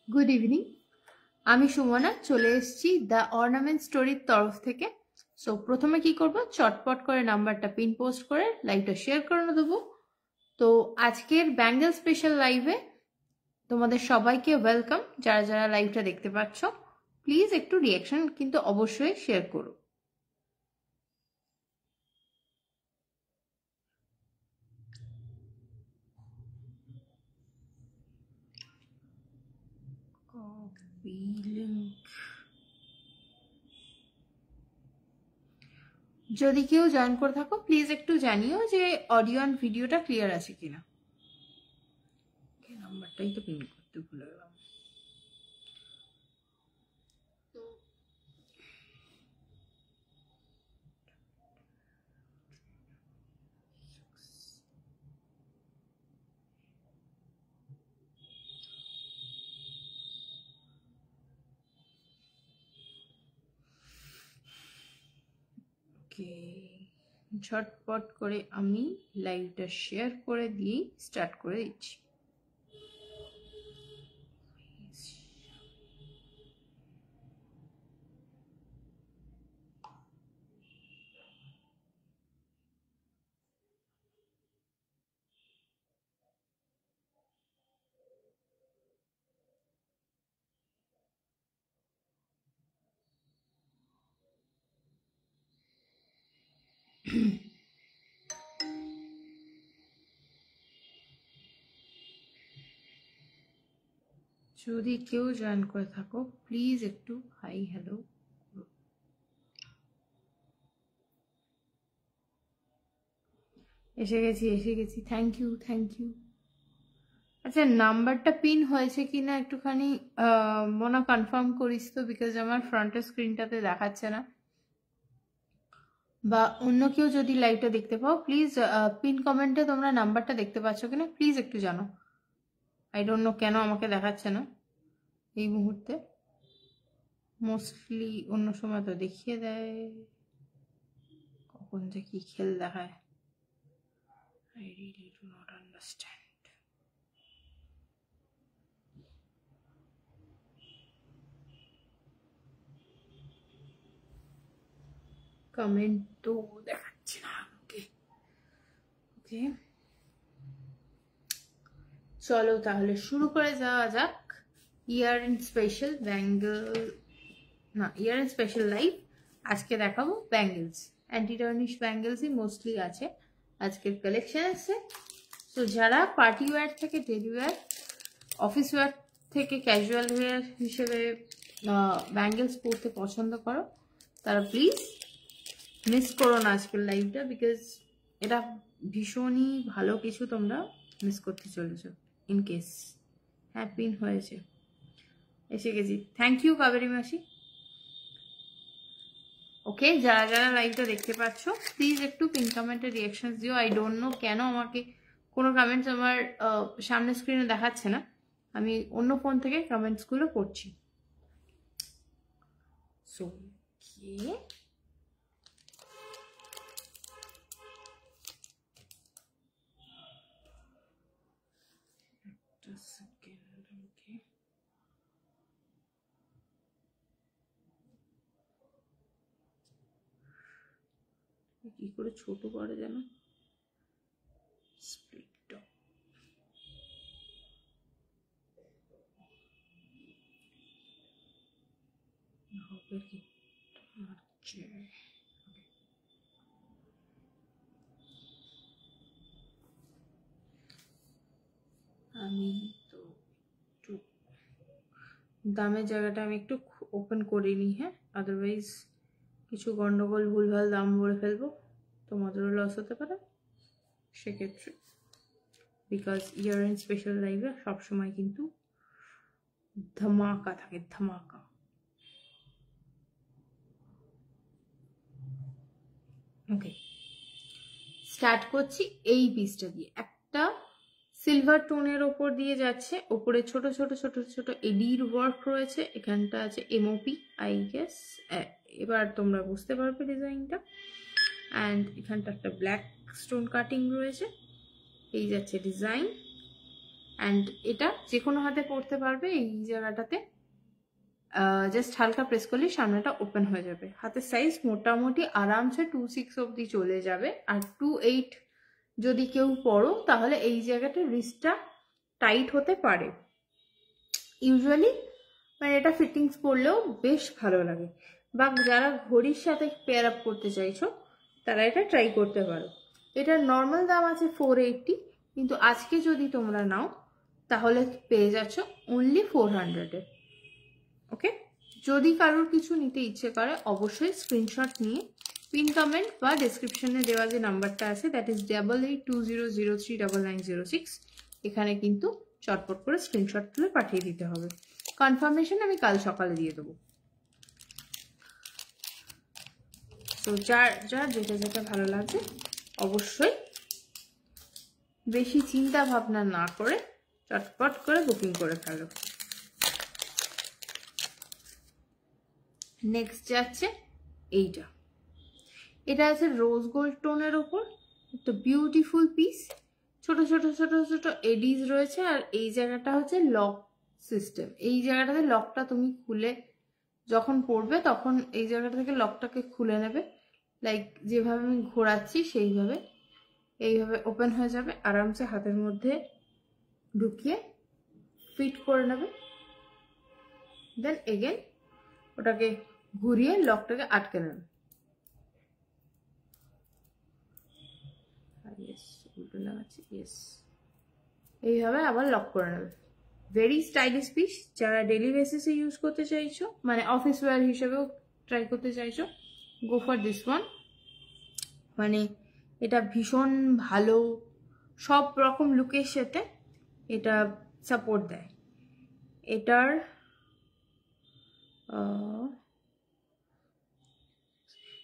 Good evening. আমি সুমনা চলে এসেছি দ্য অর্নামেন্ট স্টোরির তরফ থেকে। সো প্রথমে কি করব, চটপট করে নাম্বারটা পিন পোস্ট করে লাইভটা শেয়ার করে দেবো। তো আজকের ব্যাঙ্গেল স্পেশাল লাইভে তোমাদের সবাইকে ওয়েলকাম। যারা যারা লাইভটা দেখতে পাচ্ছ, প্লিজ একটু রিয়াকশন কিন্তু অবশ্যই শেয়ার করো। Copy link. যদি কেউ জয়েন করে থাকো প্লিজ একটু জানিও যে অডিও অ্যান্ড ভিডিওটা ক্লিয়ার আছে কিনা। নাম্বারটাই তো পিন করতে ভুলে গেলাম। ওকে, ঝটপট করে আমি লাইভটা শেয়ার করে দিয়ে স্টার্ট করে দিচ্ছি। যদি কেউ জয়েন করে থাকো প্লিজ একটু হাই হ্যালো। এসে গেছি। Thank you. আচ্ছা, নাম্বারটা পিন হয়েছে কিনা একটুখানি মনে কনফার্ম করিস তো, বিকজ আমার ফ্রন্টের স্ক্রিনটাতে দেখাচ্ছে না। বা অন্য কেউ যদি লাইভটা দেখতে পাও প্লিজ পিন কমেন্টে তোমরা নাম্বারটা দেখতে পাচ্ছ কিনা প্লিজ একটু জানো। আই ডোন্ট নো কেন আমাকে দেখাচ্ছে না এই মুহূর্তে। মোস্টলি অন্য সময় তো দেখিয়ে দেয়, কখন যে কি খেল দেখায়। I really do not understand. Comment তো দেখাচ্ছে না। ওকে, চলো তাহলে শুরু করে যাওয়া যাক। ইয়ার এন্ড স্পেশাল লাইভ আজকে দেখাবো ব্যাঙ্গেলস। অ্যান্টি টার্নিশ ব্যাঙ্গেলসই মোস্টলি আছে আজকের কালেকশন আছে। তো যারা পার্টি ওয়্যার থেকে ডেলি ওয়্যার, অফিস ওয়্যার থেকে ক্যাজুয়াল ওয়্যার হিসেবে ব্যাঙ্গেলস পরতে পছন্দ করো তারা প্লিজ মিস করো না আজকের লাইভটা, বিকজ এটা ভীষণই ভালো কিছু তোমরা মিস করতে চলেছো ইন কেস। হ্যাঁ, পিন হয়েছে, এসে গেছি। থ্যাংক ইউ কাবেরী মাসি। ওকে, যারা যারা লাইভটা দেখতে পাচ্ছ প্লিজ একটু পিন কমেন্টে রিয়াকশন দিও। আই ডোন্ট নো কেন আমাকে কোনো কমেন্টস আমার সামনের স্ক্রিনে দেখাচ্ছে না। আমি অন্য ফোন থেকে কমেন্টসগুলো পড়ছি। সো কি করে ছোট করে যেন স্প্লিট হবে কি। আমি তো একটু দামের জায়গাটা আমি একটু ওপেন করিনি, হ্যাঁ, আদারওয়াইজ কিছু গন্ডগোল ভুলভাল দাম বলে ফেলবো, তোমাদেরও লস হতে পারে সেক্ষেত্রে। বিকজ ইয়ার এন্ড স্পেশাল লাইভে সবসময় কিন্তু ধামাকা থাকে, ধামাকা। ওকে, স্টার্ট করছি এই পিসটা দিয়ে। একটা সিলভার টোনের ওপর দিয়ে যাচ্ছে, ওপরে ছোট ছোট ছোট ছোট এডির ওয়ার্ক রয়েছে। এখানটা আছে এমওপি আই গেস, এবার তোমরা বুঝতে পারবে ডিজাইনটা। অ্যান্ড এখানটা একটা ব্ল্যাক স্টোন কাটিং রয়েছে। এই যাচ্ছে ডিজাইন। অ্যান্ড এটা যে কোনো হাতে পরতে পারবে। এই জায়গাটাতে জাস্ট হালকা প্রেস করলে সামনেটা ওপেন হয়ে যাবে। হাতের সাইজ মোটামুটি আরামসে 2.6 অবধি চলে যাবে। আর 2.8 যদি কেউ পরো তাহলে এই জায়গাটা রিস্টটা টাইট হতে পারে। ইউজুয়ালি মানে এটা ফিটিংস পরলেও বেশ ভালো লাগে। বা যারা ঘড়ির সাথে পেয়ার আপ করতে চাইছো তারা এটা ট্রাই করতে পারো। এটার নর্মাল দাম আছে 480, কিন্তু আজকে যদি তোমরা নাও তাহলে পেয়ে যাচ্ছ অনলি 400-এ। ওকে, যদি কারোর কিছু নিতে ইচ্ছে করে অবশ্যই স্ক্রিনশট নিয়ে পিন কমেন্ট বা ডেসক্রিপশনে দেওয়া যে নাম্বারটা আছে, দ্যাট ইজ 8820039906, এখানে কিন্তু চটপট করে স্ক্রিনশট তুলে পাঠিয়ে দিতে হবে। কনফার্মেশন আমি কাল সকালে দিয়ে দেবো। তো যার যেটা যেটা ভালো লাগছে অবশ্যই বেশি চিন্তা ভাবনা না করে চটপট করে বুকিং করে ফেলো। নেক্সট যাচ্ছে এইটা। এটা আছে রোজ গোল্ড টোনের ওপর একটা বিউটিফুল পিস। ছোট ছোট ছোট ছোট এডিজ রয়েছে। আর এই জায়গাটা হচ্ছে লক সিস্টেম। এই জায়গাটাতে লকটা তুমি খুলে যখন পরবে তখন এই জায়গাটা থেকে লকটাকে খুলে নেবে। লাইক যেভাবে আমি ঘোরাচ্ছি সেইভাবে এইভাবে ওপেন হয়ে যাবে। আরামসে হাতের মধ্যে ঢুকিয়ে ফিট করে নেবে। দেন এগেন ওটাকে ঘুরিয়ে লকটাকে আটকে নেবে। এইভাবে আবার লক করে নেবে। Very stylish piece. যারা ডেলি বেসিসে ইউজ করতে চাইছো, মানে অফিস ওয়্যার হিসেবেও ট্রাই করতে চাইছো, গো ফর দিস ওয়ান। মানে এটা ভীষণ ভালো, সব রকম লুকের সাথে এটা সাপোর্ট দেয়।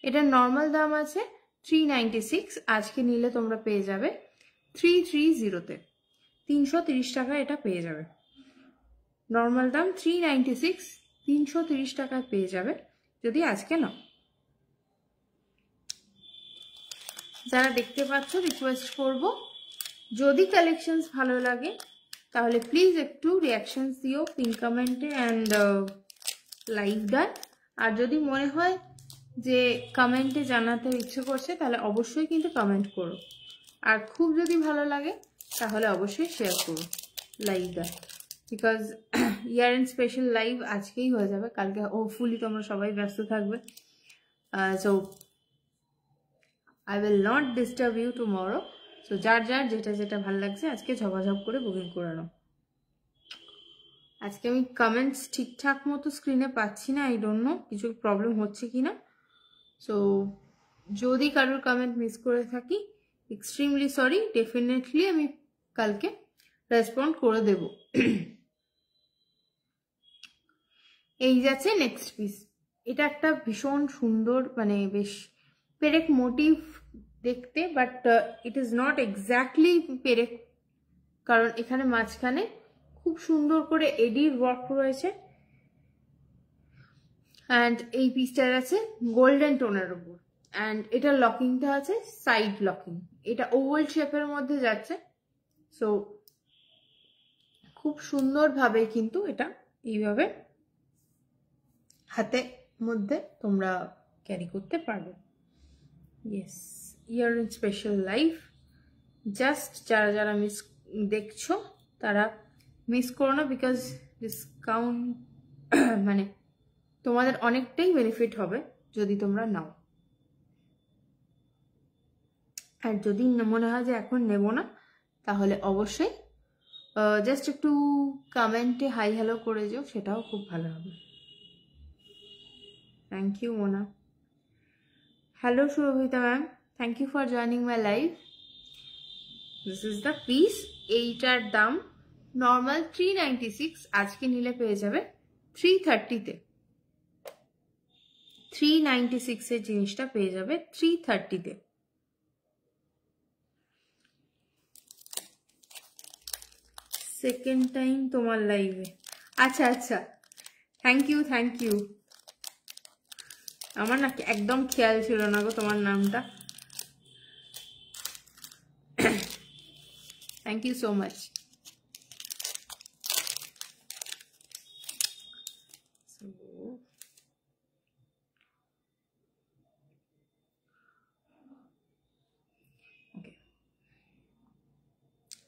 এটার নর্মাল দাম আছে 396, আজকে নিলে তোমরা পেয়ে যাবে 330-তে। 330 টাকা এটা পেয়ে যাবে। নর্মাল দাম 396, 330 টাকায় পেয়ে যাবে যদি আজকে নাও। যারা দেখতে পাচ্ছ রিকোয়েস্ট করব, যদি কালেকশনস ভালো লাগে তাহলে প্লিজ একটু রিয়াকশনস দিও পিন কমেন্টে অ্যান্ড লাইক ডান। আর যদি মনে হয় যে কমেন্টে জানাতে ইচ্ছে করছে তাহলে অবশ্যই কিন্তু কমেন্ট করো। আর খুব যদি ভালো লাগে তাহলে অবশ্যই শেয়ার করো, like done. Because year end special live আজকেই হয়ে যাবে, কালকে হোপফুলি তোমরা সবাই ব্যস্ত থাকবে। So I will not disturb you tomorrow. So যার যেটা যেটা ভালো লাগছে আজকে ঝপাঝপ করে বুকিং করে নাও। আজকে আমি কমেন্টস ঠিকঠাক মতো স্ক্রিনে পাচ্ছি না, আই ডোন্ট নো কিছু প্রবলেম হচ্ছে কিনা। সো যদি কারোর কমেন্ট মিস করে থাকি এক্সট্রিমলি সরি। ডেফিনেটলি আমি কালকে রেসপন্ড করে দেব। এই যাচ্ছে নেক্সট পিস। এটা একটা ভীষণ সুন্দর, মানে বেশ পেরেক মোটিভ দেখতে, but it is not exactly পেরেক, কারণ এখানে মাঝখানে খুব সুন্দর করে এডির ওয়ার্ক রয়েছে। অ্যান্ড এই পিসটার আছে গোল্ডেন টোনের উপর। অ্যান্ড এটা লকিংটা আছে সাইড লকিং। এটা ওভাল শেপের মধ্যে যাচ্ছে। সো খুব সুন্দরভাবে কিন্তু এটা এইভাবে হাতে মধ্যে তোমরা ক্যারি করতে পারবে। Yes, year in special life. Just যারা মিস দেখছো তারা মিস করো না, বিকজ ডিসকাউন্ট মানে তোমাদের অনেকটাই বেনিফিট হবে যদি তোমরা নাও। আর যদি মনে হয় যে এখন নেব না তাহলে অবশ্যই জাস্ট একটু কমেন্টে হাই হ্যালো করে যাও, সেটাও খুব ভালো হবে। Thank you Mona. Hello Surabhita ma'am, thank you for joining my live. This is the piece. এইটার দাম নর্মাল 396, আজকে নিলে পেয়ে যাবে 330-তে। 396-এর জিনিসটা পেয়ে যাবে 330-তে। সেকেন্ড টাইম তোমার লাইভে? আচ্ছা আচ্ছা, থ্যাংক ইউ। আমার না একদম খেয়াল ছিল না গো তোমার নামটা। Thank you so much.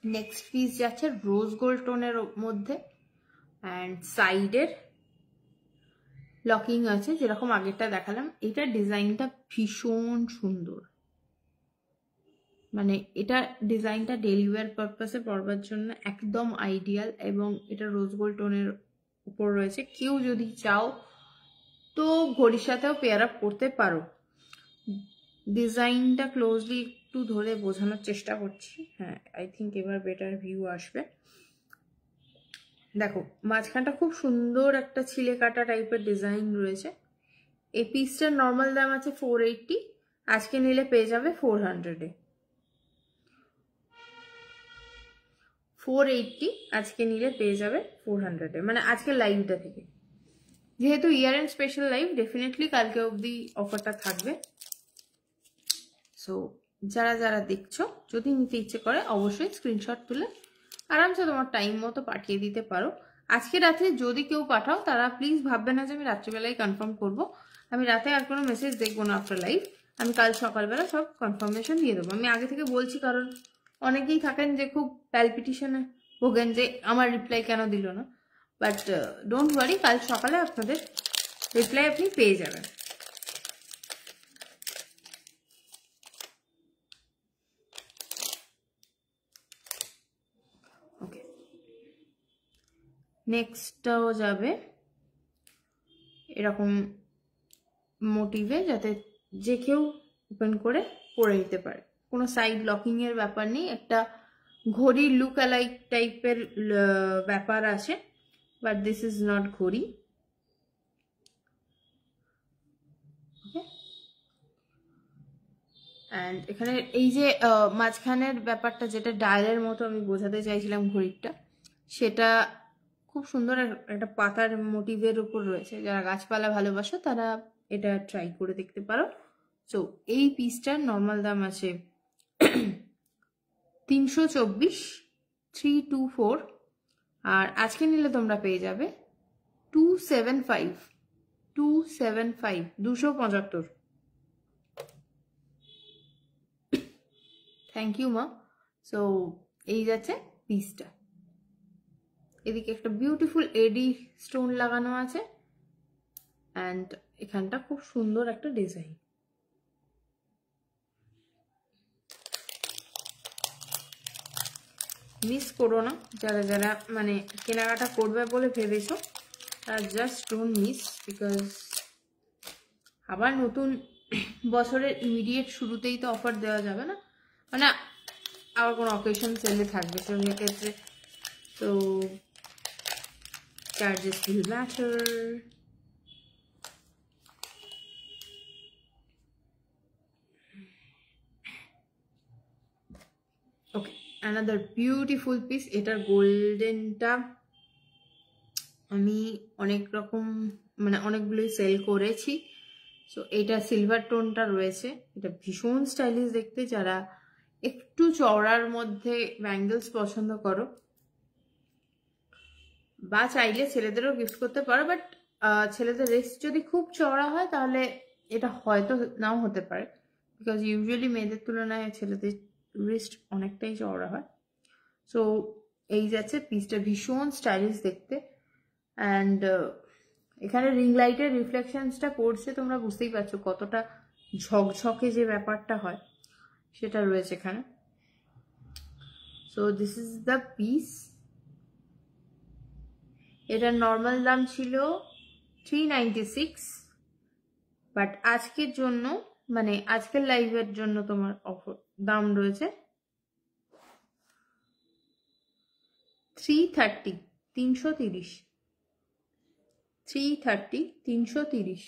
Next piece যাচ্ছে রোজ গোল্ড টোনের মধ্যে, অ্যান্ড সাইডের লকিং আছে যেরকম আগেরটা দেখালাম। এটার ডিজাইনটা ভীষণ সুন্দর, মানে এটা ডিজাইনটা ডেলি ওয়্যার পারপাসে পরবার জন্য একদম আইডিয়াল, এবং এটা রোজ গোল্ড টোনের উপর রয়েছে। কেউ যদি চাও তো ঘড়ির সাথেও পেয়ার আপ করতে পারো। ডিজাইনটা ক্লোজলি একটু ধরে বোঝানোর চেষ্টা করছি। হ্যাঁ, আই থিঙ্ক এবার বেটার ভিউ আসবে। দেখো মাঝখানটা খুব সুন্দর একটা ছিলে কাটা টাইপের ডিজাইন রয়েছে। এই পিসটার নর্মাল দাম আছে 480, আজকে নিলে পেয়ে যাবে 400-এ। 480 আজকে নিলে পেয়ে যাবে 400-এ, মানে আজকে লাইভটা থেকে। যেহেতু ইয়ার এন্ড স্পেশাল লাইভ, ডেফিনেটলি কালকে অবধি অফারটা থাকবে। সো যারা যারা দেখছো, যদি নিতে ইচ্ছে করে অবশ্যই স্ক্রিনশট তুলে আরামসে তোমার টাইম মতো পাঠিয়ে দিতে পারো। আজকে রাত্রে যদি কেউ পাঠাও তারা প্লিজ ভাববে না যে আমি রাত্রিবেলায় কনফার্ম করব। আমি রাতে আর কোনো মেসেজ দেখবো না আফটার লাইভ, আমি কাল সকালবেলা সব কনফার্মেশন দিয়ে দেবো। আমি আগে থেকে বলছি, কারণ অনেকেই থাকেন যে খুব প্যালপিটেশনে ভোগেন যে আমার রিপ্লাই কেন দিল না। বাট ডোন্ট ওয়ারি, কাল সকালে আপনাদের রিপ্লাই আপনি পেয়ে যাবেন। ওকে, নেক্সটটাও যাবে এরকম মোটিভে, যাতে যে কেউ ওপেন করে পরে নিতে পারে। কোনো সাইড লকিং এর ব্যাপার নেই, একটা ঘড়ির লুক অ্যালাইক টাইপের ব্যাপার আছে, বাট দিস ইজ নট ঘড়ি। অ্যান্ড এখানে এই যে মাঝখানের ব্যাপারটা, যেটা ডায়ালের মতো আমি বোঝাতে চাইছিলাম ঘড়িটা, সেটা খুব সুন্দর একটা পাতার মোটিভের উপর রয়েছে। যারা গাছপালা ভালোবাসো তারা এটা ট্রাই করে দেখতে পারো। সো এই পিসটার নর্মাল দাম আছে 324, 324, আর আজকে নিলে তোমরা পেয়ে যাবে 275, 275। থ্যাংক ইউ মা। সো এই যাচ্ছে পিসটা। এদিকে একটা বিউটিফুল এডি স্টোন লাগানো আছে, অ্যান্ড এখানটা খুব সুন্দর একটা ডিজাইন। মিস করো না, যারা যারা মানে কেনাকাটা করবে বলে ভেবেছো তারা জাস্ট ডোন্ট মিস, বিকজ আবার নতুন বছরের ইমিডিয়েট শুরুতেই তো অফার দেওয়া যাবে না, মানে আবার কোনো অকেশন সেলে থাকবে সেক্ষেত্রে তো charges will matter. Okay, another beautiful piece. এটার গোল্ডেনটা আমি অনেক রকম মানে অনেকগুলোই সেল করেছি। সো এটা সিলভার টোনটা রয়েছে, এটা ভীষণ স্টাইলিশ দেখতে। যারা একটু চওড়ার মধ্যে ব্যাঙ্গেলস পছন্দ করো, বা চাইলে ছেলেদেরও গিফট করতে পারো, বাট ছেলেদের রিস্ট যদি খুব চওড়া হয় তাহলে এটা হয়তো নাও হতে পারে, বিকজ ইউজুয়ালি মেয়েদের তুলনায় ছেলেদের রিস্ট অনেকটাই চওড়া হয়। সো এই যাচ্ছে পিসটা, ভীষণ স্টাইলিশ দেখতে। অ্যান্ড এখানে রিং লাইটের রিফ্লেকশনসটা পড়ছে, তোমরা বুঝতেই পারছো কতটা ঝকঝকে যে ব্যাপারটা হয় সেটা রয়েছে এখানে। So this is the piece. এটার নর্মাল দাম ছিল 396, বাট আজকের জন্য মানে আজকের লাইভের জন্য তোমার অফার দাম রয়েছে 330, 330, 330, 330,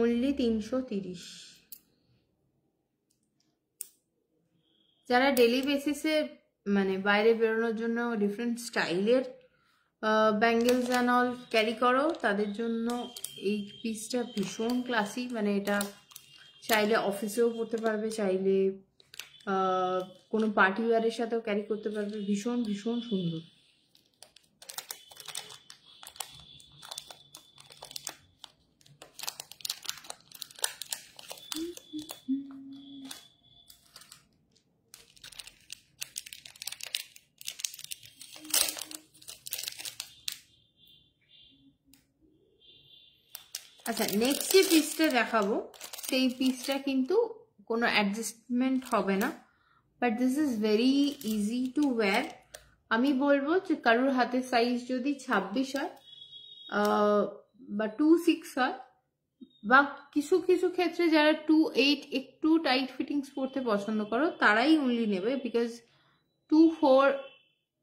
অনলি 330। যারা ডেলি বেসিসে মানে বাইরে বেরোনোর জন্য ডিফারেন্ট স্টাইলের ব্যাঙ্গেলস অ্যান্ড অল ক্যারি করো, তাদের জন্য এই পিসটা ভীষণ ক্লাসি। মানে এটা চাইলে অফিসেও পরতে পারবে, চাইলে কোনো পার্টি ওয়ারের সাথেও ক্যারি করতে পারবে, ভীষণ ভীষণ সুন্দর। আচ্ছা, নেক্সট যে পিসটা দেখাবো সেই পিসটা কিন্তু কোনো অ্যাডজাস্টমেন্ট হবে না, but this is very easy to wire. আমি বলবো যে কারোর হাতের সাইজ যদি 26 হয় বা 26 হয়, বা কিছু কিছু ক্ষেত্রে যারা 28 একটু টাইট ফিটিংস পরতে পছন্দ করো তারাই অনলি নেবে, বিকজ 24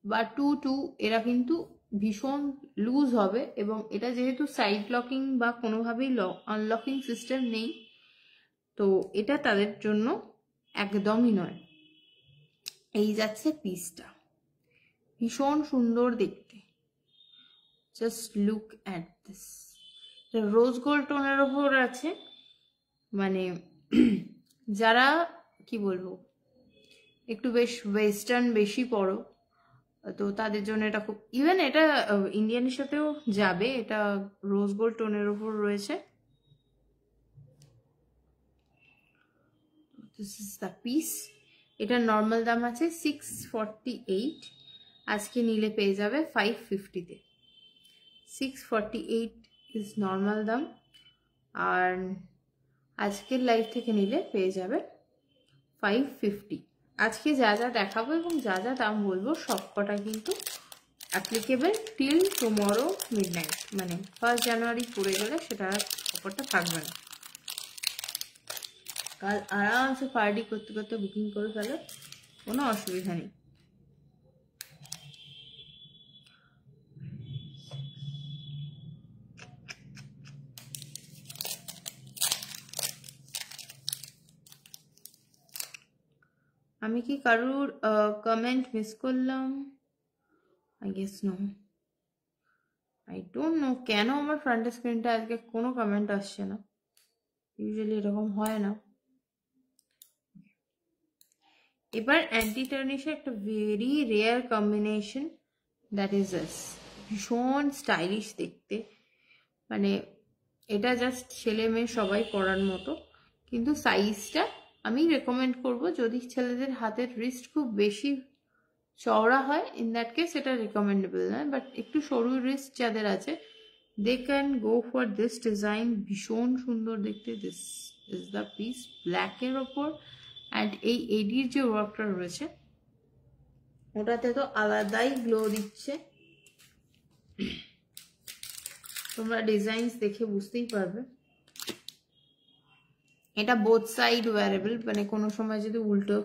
বা 22 এরা কিন্তু ভীষণ লুজ হবে, এবং এটা যেহেতু সাইড লকিং বা কোনোভাবেই আনলকিং সিস্টেম নেই, তো এটা তাদের জন্য একদমই নয়। এই যাচ্ছে পিসটা, ভীষণ সুন্দর দেখতে, just look at this. Rose gold টোনের ওপর আছে, মানে যারা কি বলবো একটু বেশ ওয়েস্টার্ন বেশি পরো, তো তাদের জন্য এটা খুব, ইভেন এটা ইন্ডিয়ানের সাথেও যাবে। এটা রোজ গোল্ড টোনের ওপর রয়েছে। This is the piece. এটার নর্মাল দাম আছে 648, আজকে নিলে পেয়ে যাবে 550-তে। 648 ইজ নর্মাল দাম, আর আজকের লাইভ থেকে নিলে পেয়ে যাবে 550। আজকে যা যা দেখাবো এবং যা যা দাম বলবো সবকটা কিন্তু অ্যাপ্লিকেবল টিল টুমরো মিডনাইট, মানে 1 জানুয়ারি পড়ে গেলে সেটা অফারটা থাকবে না। কাল আরামসে পার্টি করতে করতে বুকিং করে ফেলে, কোনো অসুবিধা নেই। আমি কি কারুর কমেন্ট মিস করলাম? I guess no. I don't know কেন আমার ফ্রন্ট স্ক্রিনটা আজকে কোনো কমেন্ট আসছে না, ইউজুয়ালি এরকম হয় না। এবার অ্যান্টি টার্নিশে একটা very rare combination, that is this. ভীষণ স্টাইলিশ দেখতে, মানে এটা জাস্ট ছেলে মেয়ে সবাই পরার মতো, কিন্তু সাইজটা আমি রেকমেন্ড করব যদি ছেলেদের হাতের রিস্ট খুব বেশি চওড়া হয়, ইন দ্যাট কেস এটা রিকমেন্ডেবল নয়, বাট একটু সরু রিস্ট যাদের আছে they can go for this design. ভীষণ সুন্দর দেখতে। দিস ইজ দ্য পিস, ব্ল্যাকের ওপর, অ্যান্ড এই এডির যে ওয়ার্কটা রয়েছে ওটাতে তো আলাদাই গ্লো দিচ্ছে। তোমরা ডিজাইনস দেখে বুঝতেই পারবে। এটা বোথ সাইড ওয়ারেবল, মানে কোনো সময় যদি উল্টো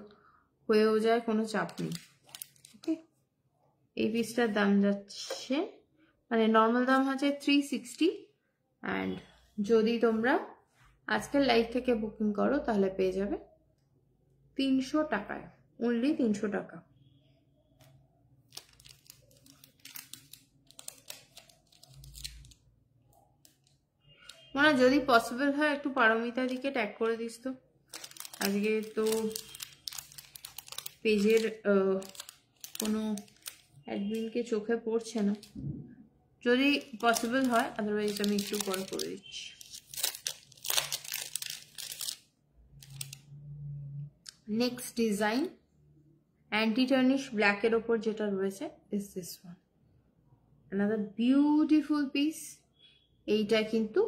হয়েও যায় কোনো চাপ নেই। ওকে, এই পিসটার দাম যাচ্ছে, মানে নর্মাল দাম হচ্ছে 360, অ্যান্ড যদি তোমরা আজকের লাইভ থেকে বুকিং করো তাহলে পেয়ে যাবে 300 টাকায়, অনলি 300 টাকা। মানে যদি পসিবল হয় একটু পারমিতার দিকে ট্যাগ করে দিস তো, আজকে তো পেজের কোনো অ্যাডমিনকে চোখে পড়ছে না, যদি পসিবল হয়, আদারওয়াইজ আমি একটু পরে করে দিচ্ছি। নেক্সট ডিজাইন অ্যান্টি টার্নিশ ব্ল্যাকের ওপর যেটা রয়েছে is this one, another beautiful piece. এইটা কিন্তু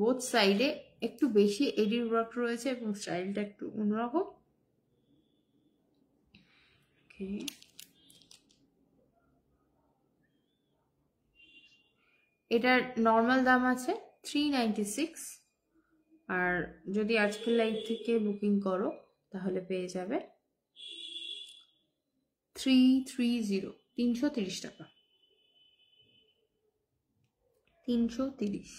বোথ সাইডে একটু বেশি এডির ওয়ার্ক রয়েছে এবং স্টাইলটা একটু অন্যরকম। এটার নর্মাল দাম আছে 396, আর যদি আজকের লাইভ থেকে বুকিং করো তাহলে পেয়ে যাবে 330 টাকা, 330।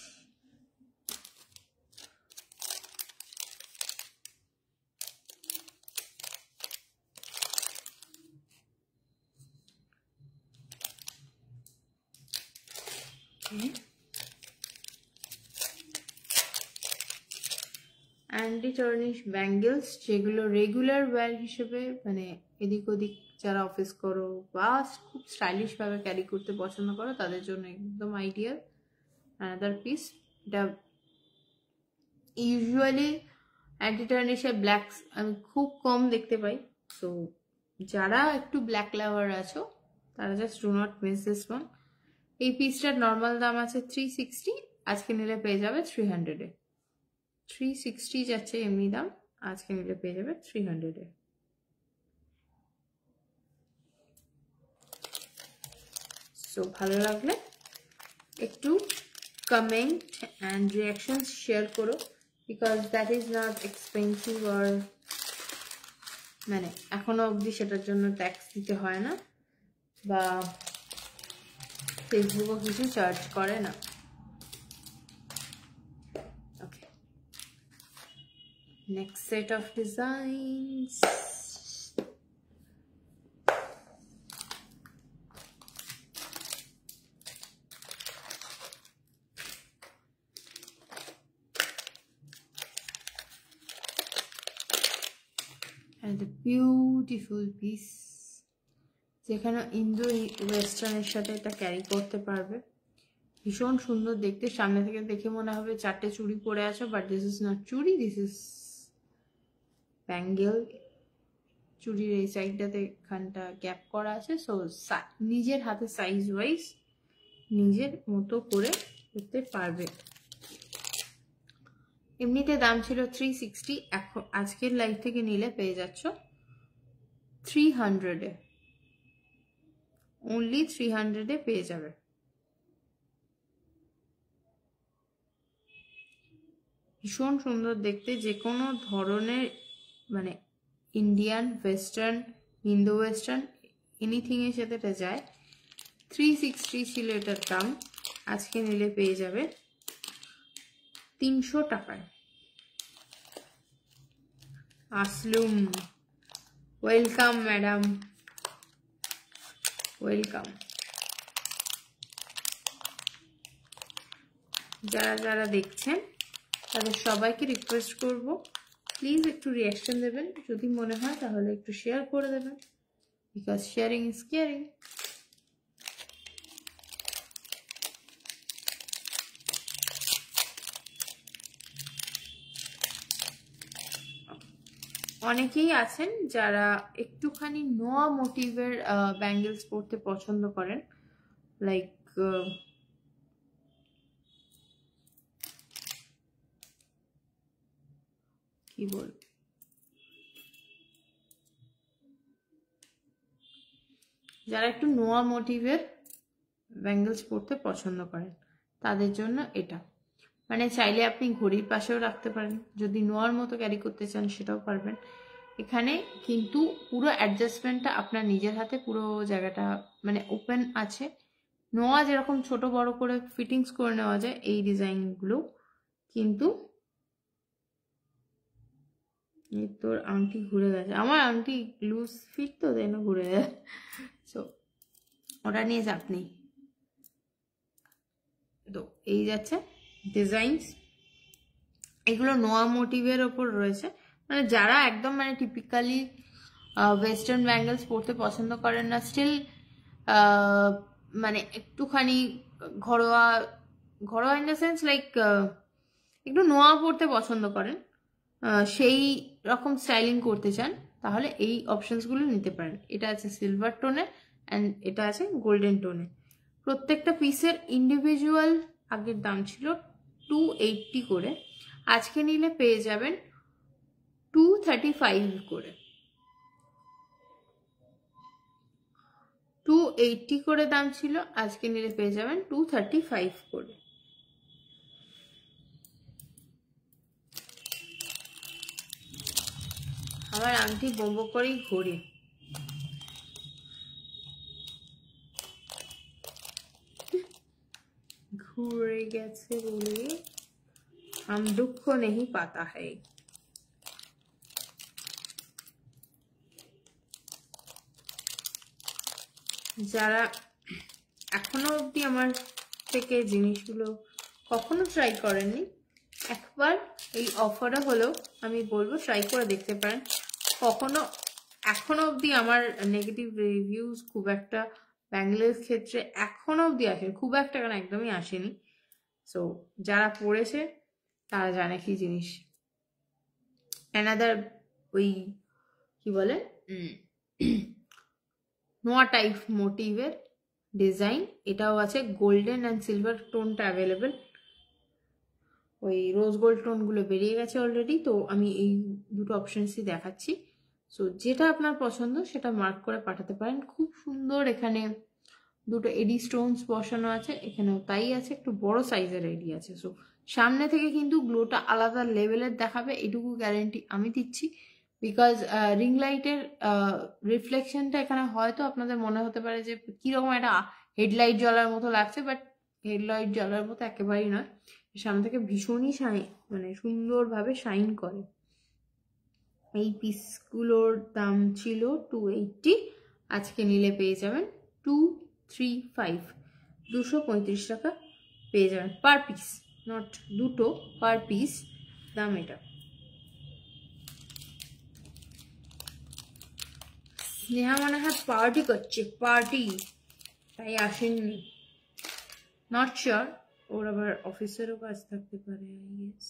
অ্যান্টি টার্নিশ ব্যাঙ্গেলস, যেগুলো রেগুলার ওয়্যার হিসেবে, মানে এদিক ওদিক যারা অফিস করো বা খুব স্টাইলিশ ভাবে ক্যারি করতে পছন্দ করো তাদের জন্য একদম আইডিয়াল অ্যানাদার পিস। এটা ইউজুয়ালি অ্যান্টি টার্নিশের ব্ল্যাক আমি খুব কম দেখতে পাই, সো যারা একটু ব্ল্যাক লাভার আছো তারা just do not miss this one. এই পিসটার নর্মাল দাম আছে 360, আজকে নিলে পেয়ে যাবে 300-এ। 360 যাচ্ছে এমনি দাম, আজকে নিলে পেয়ে যাবে 300-এ। সো ভালো লাগলে একটু কমেন্ট অ্যান্ড রিয়াকশনস শেয়ার করো, because that is not expensive, আর মানে এখনো অবধি সেটার জন্য ট্যাক্স দিতে হয় না, বা ফেসবুকও কিছু চার্জ করে না। Okay, next set of designs. And a beautiful piece, যেখানে ইন্দো ওয়েস্টার্নের সাথে এটা ক্যারি করতে পারবে। ভীষণ সুন্দর দেখতে, সামনে থেকে দেখে মনে হবে চারটে চুড়ি পরে আছো, বাট দিস ইজ নট চুড়ি, দিস ইজ ব্যাঙ্গেল। চুড়ির এই সাইডটাতে এখানটা গ্যাপ করা আছে, সো নিজের হাতে সাইজ ওয়াইজ নিজের মতো করে করতে পারবে। এমনিতে দাম ছিল 360, এখন আজকের লাইভ থেকে নিলে পেয়ে যাচ্ছ 300-এ, অনলি 300-এ পেয়ে যাবে। ভীষণ সুন্দর দেখতে, যে কোনো ধরনের মানে Indian, western, Indo western anything এর সাথে এটা যায়। 360 ছিল এটার দাম, আজকে নিলে পেয়ে যাবে 300 টাকায়। আসলুম, ওয়েলকাম ম্যাডাম, ওয়েলকাম। যারা যারা দেখছেন তাদের সবাইকে রিকোয়েস্ট করব, প্লিজ একটু রিয়াকশন দেবেন, যদি মনে হয় তাহলে একটু শেয়ার করে দেবেন, বিকজ শেয়ারিং ইজ কেয়ারিং। অনেকেই আছেন যারা একটুখানি নোয়া মোটিভের ব্যাঙ্গেলস পরতে পছন্দ করেন, লাইক কি বল, যারা একটু নোয়া মোটিভের ব্যাঙ্গেলস পরতে পছন্দ করেন তাদের জন্য এটা। মানে চাইলে আপনি ঘড়ির পাশেও রাখতে পারেন, যদি নোয়ার মতো ক্যারি করতে চান সেটাও পারবেন। এখানে কিন্তু পুরো অ্যাডজাস্টমেন্টটা আপনার নিজের হাতে, পুরো জায়গাটা মানে ওপেন আছে। নোয়া যেরকম ছোট বড় করে ফিটিংস করে নেওয়া যায় এই ডিজাইনগুলো, কিন্তু তোর আংটি ঘুরে গেছে, আমার আংটি লুজ ফিট তো তাই না ঘুরে গেছে, সো ওটা নিয়ে চাপ নেই। তো এই যাচ্ছে ডিজাইনস, এগুলো নোয়া মোটিভের ওপর রয়েছে। মানে যারা একদম মানে টিপিক্যালি ওয়েস্টার্ন ব্যাঙ্গেলস পরতে পছন্দ করেন না, স্টিল মানে একটুখানি ঘরোয়া, ঘরোয়া ইন দ্য সেন্স লাইক একটু নোয়া পরতে পছন্দ করেন, সেই রকম স্টাইলিং করতে চান, তাহলে এই অপশনসগুলো নিতে পারেন। এটা আছে সিলভার টোনে অ্যান্ড এটা আছে গোল্ডেন টোনে। প্রত্যেকটা পিসের ইন্ডিভিজুয়াল আগের দাম ছিল 280 করে, আজকে নিলে পেয়ে যাবেন 235 করে। 280 করে দাম ছিল, আজকে নিলে পেয়ে যাবেন 235 করে। আমার আংটি বোম্বো করেই ঘোরে, ঘুরে গেছে বলে हम दुख नहीं पाता है। যারা এখনো অবধি আমার থেকে জিনিসগুলো কখনো ট্রাই করেননি, একবার এই অফারে হলেও আমি বলবো ট্রাই করে দেখতে পারেন। কখনো এখনো অবধি আমার নেগেটিভ রিভিউজ খুব একটা ব্যাঙ্গেলের ক্ষেত্রে এখনো অবধি আসেনি, খুব একটা কেন একদমই আসেনি। সো যারা পড়েছে তারা জানে কি জিনিস। অ্যানাদার ওই কি বলে নোয়া টাইপ মোটিভের ডিজাইন, এটাও আছে, গোল্ডেন অ্যান্ড সিলভার টোনটা অ্যাভেলেবেল। ওই রোজ গোল্ড টোনগুলো বেরিয়ে গেছে অলরেডি, তো আমি এই দুটো অপশনসই দেখাচ্ছি। সো যেটা আপনার পছন্দ সেটা মার্ক করে পাঠাতে পারেন। খুব সুন্দর, এখানে দুটো এডি স্টোনস বসানো আছে, এখানেও তাই আছে, একটু বড় সাইজের এডি আছে। সো সামনে থেকে কিন্তু গ্লোটা আলাদা লেভেলের দেখাবে, এটুকু গ্যারেন্টি আমি দিচ্ছি। বিকজ রিং লাইটের রিফ্লেকশনটা এখানে হয়তো আপনাদের মনে হতে পারে যে কীরকম একটা হেডলাইট জ্বলার মতো লাগছে, বাট হেডলাইট জ্বলার মতো একেবারেই নয়। সামনে থেকে ভীষণই মানে সুন্দরভাবে শাইন করে। এই পিসগুলোর দাম ছিল 280, আজকে নিলে পেয়ে যাবেন 235, 235 টাকা পেয়ে যাবেন পার পিস, নট দুটো, পার পিস দাম এটা। স্নেহা মনে হয় পার্টি করছে, পার্টি, তাই আসেননি, নট শিওর, ওর আবার অফিসেরও কাজ থাকতে পারে। ইয়েস,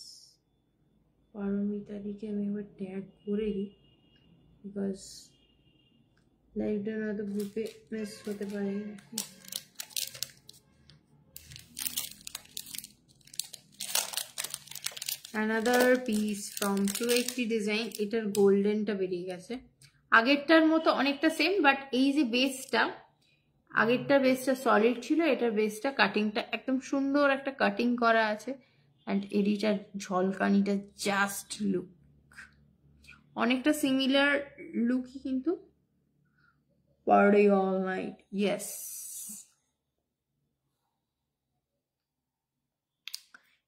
পারমিতাদিকে আমি এবার ট্যাগ করে দিই, বিকজ লাইভটা নয়তো গ্রুপে মিস হতে পারে। অ্যানাদার পিস ফ্রম 280 ডিজাইন, এটার গোল্ডেনটা বেরিয়ে গেছে, আগেরটার মতো অনেকটা সেম, বাট এই যে বেসটা, আগেরটার বেসটা সলিড ছিল, এটার বেসটা কাটিংটা একদম সুন্দর একটা কাটিং করা আছে। অ্যান্ড এডিটার ঝলকানিটা জাস্ট লুক, অনেকটা সিমিলার লুকই কিন্তু পার্টি অল নাইট। ইয়েস,